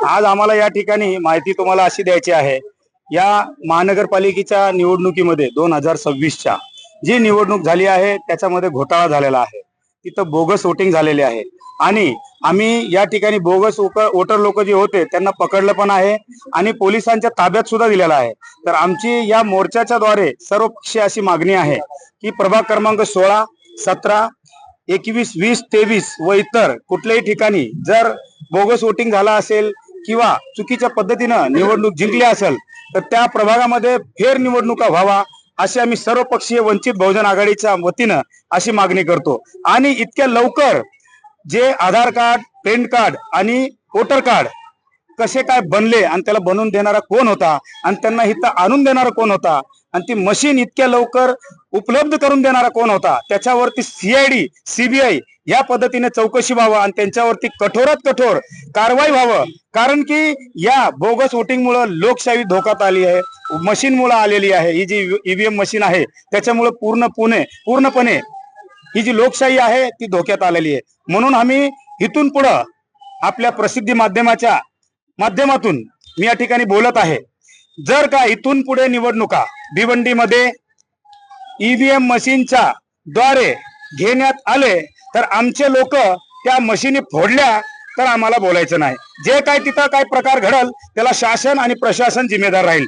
आज आम्हाला या ठिकाणी माहिती तुम्हाला अशी द्यायची आहे, या महानगरपालिकेच्या निवडणुकीमध्ये 2026च्या जी निवडणूक झाली आहे त्याच्यामध्ये घोटाळा झालेला आहे. तिथं बोगस वोटिंग झालेले आहे आणि आम्ही या ठिकाणी बोगस वोटर लोक जे होते त्यांना पकडलं पण आहे आणि पोलिसांच्या ताब्यात सुद्धा दिलेला आहे. तर आमची या मोर्चाच्या द्वारे सर्वपक्षीय अशी मागणी आहे की प्रभाग क्रमांक 16, 17, 21, 20, 23 व इतर कुठल्याही ठिकाणी जर बोगस वोटिंग झाला असेल किंवा चुकीच्या पद्धतीनं निवडणूक जिंकली असेल तर त्या प्रभागामध्ये फेर निवडणुका व्हावा अशी आम्ही सर्वपक्षीय वंचित बहुजन आघाडीच्या वतीनं अशी मागणी करतो. आणि इतक्या लवकर जे आधार कार्ड, पॅन कार्ड आणि वोटर कार्ड कसे काय बनले आणि त्याला बनवून देणारा कोण होता आणि त्यांना इथं आणून देणारा कोण होता आणि ती मशीन इतक्या लवकर उपलब्ध करून देणारा कोण होता, त्याच्यावरती CID, CBI या पद्धतीने चौकशी व्हावं आणि त्यांच्यावरती कठोरात कठोर कारवाई व्हावं. कारण की या बोगस वोटिंगमुळे लोकशाही धोक्यात आली आहे, मशीनमुळे आलेली आहे. ही जी EVM मशीन आहे त्याच्यामुळे पूर्णपणे ही जी लोकशाही आहे ती धोक्यात आलेली आहे. म्हणून आम्ही इथून पुढं आपल्या प्रसिद्धी माध्यमाच्या माध्यमातून मी या ठिकाणी बोलत आहे, जर का इथून पुढे निवडणुका भिवंडीमध्ये EVM मशीनच्या द्वारे घेण्यात आले तर आमचे लोक त्या मशीनी फोडल्या तर आम्हाला बोलायचं नाही. जे काय तिथं काय प्रकार घडल त्याला शासन आणि प्रशासन जिम्मेदार राहील.